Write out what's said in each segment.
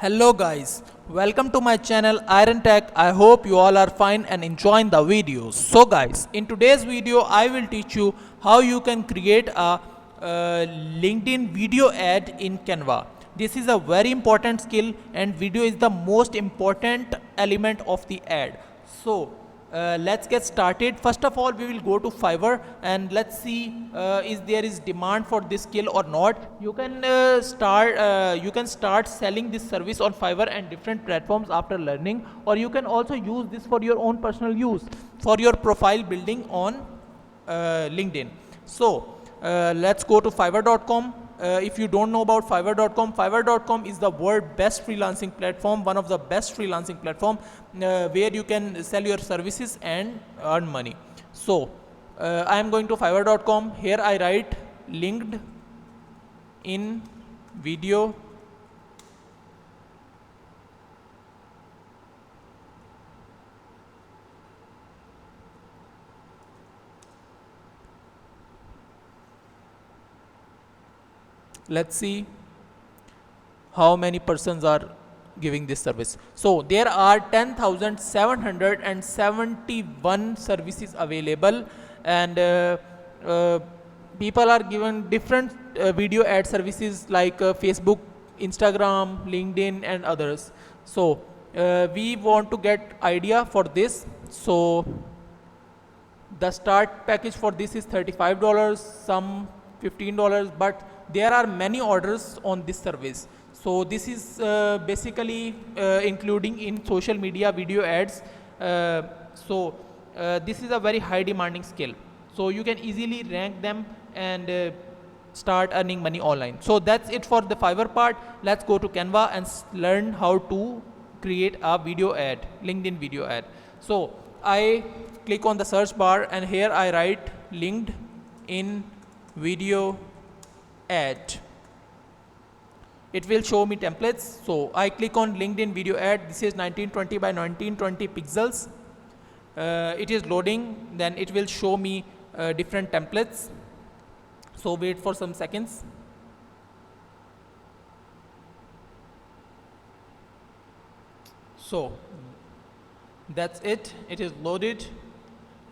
Hello guys, welcome to my channel Iron Tech. I hope you all are fine and enjoying the videos. So guys, in today's video I will teach you how you can create a LinkedIn video ad in Canva. This is a very important skill and video is the most important element of the ad. So let's get started. First of all, we will go to Fiverr and let's see is there is demand for this skill or not. You can start selling this service on Fiverr and different platforms after learning, or you can also use this for your own personal use for your profile building on LinkedIn. So let's go to fiverr.com. If you don't know about fiverr.com is the world best freelancing platform, one of the best freelancing platform where you can sell your services and earn money. So I am going to fiverr.com. Here I write linked in video let's see how many persons are giving this service. So there are 10,771 services available, and people are given different video ad services like Facebook, Instagram, LinkedIn and others. So we want to get idea for this. So the start package for this is $35, some $15, but there are many orders on this service. So this is basically including in social media video ads. This is a very high demanding skill. So you can easily rank them and start earning money online. So that's it for the Fiverr part. Let's go to Canva and learn how to create a video ad, LinkedIn video ad. So I click on the search bar and here I write linked in video ad. It will show me templates. So I click on LinkedIn video ad. This is 1920 by 1920 pixels. It is loading, then it will show me different templates. So wait for some seconds. So that's it. It is loaded,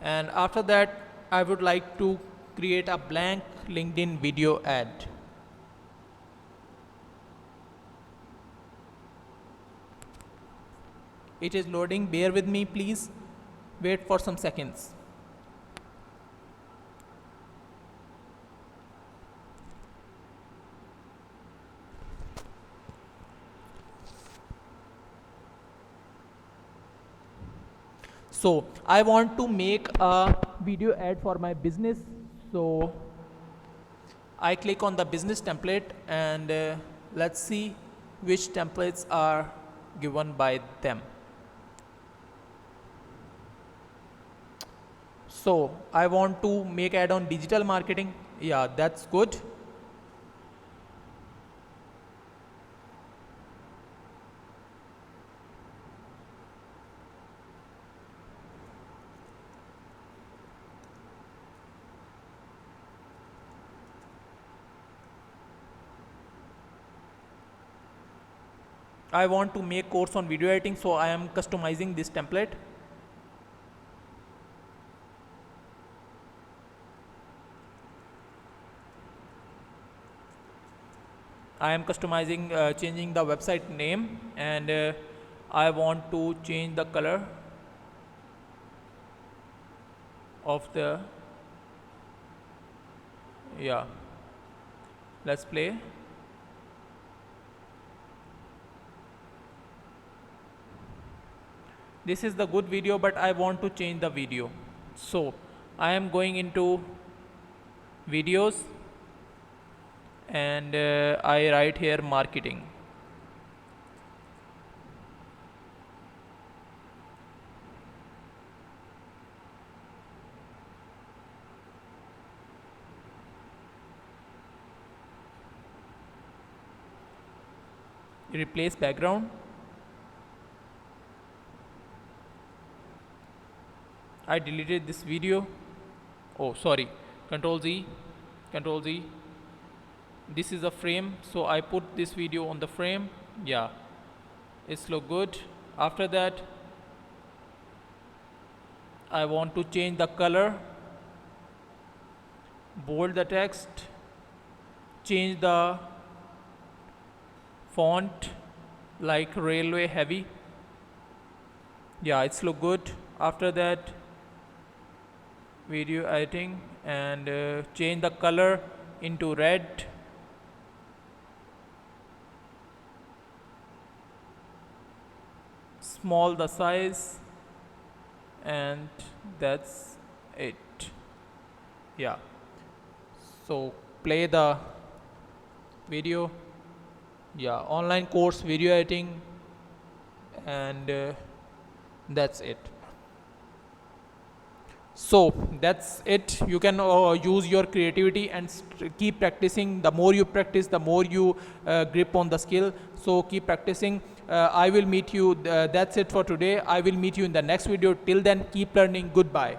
and after that I would like to create a blank LinkedIn video ad. It is loading, bear with me please, wait for some seconds. So I want to make a video ad for my business. So I click on the business template and let's see which templates are given by them. So I want to make ad on digital marketing. Yeah, that's good. I want to make course on video editing, so I am customizing this template. I am customizing, changing the website name, and I want to change the color of the, yeah, let's play. This is the good video, but I want to change the video. So I am going into videos and I write here marketing. Replace background. I deleted this video. Oh, sorry. Control Z, Control Z. This is a frame, so I put this video on the frame. Yeah, It's look good. After that, I want to change the color, bold the text, change the font like railway heavy. Yeah, it's look good. After that, video editing, and change the color into red. Small the size, and that's it. Yeah, so play the video. Yeah, online course video editing, and that's it. So that's it. You can use your creativity and keep practicing. The more you practice, the more you grip on the skill. So keep practicing. I will meet you. That's it for today. I will meet you in the next video. Till then, keep learning. Goodbye.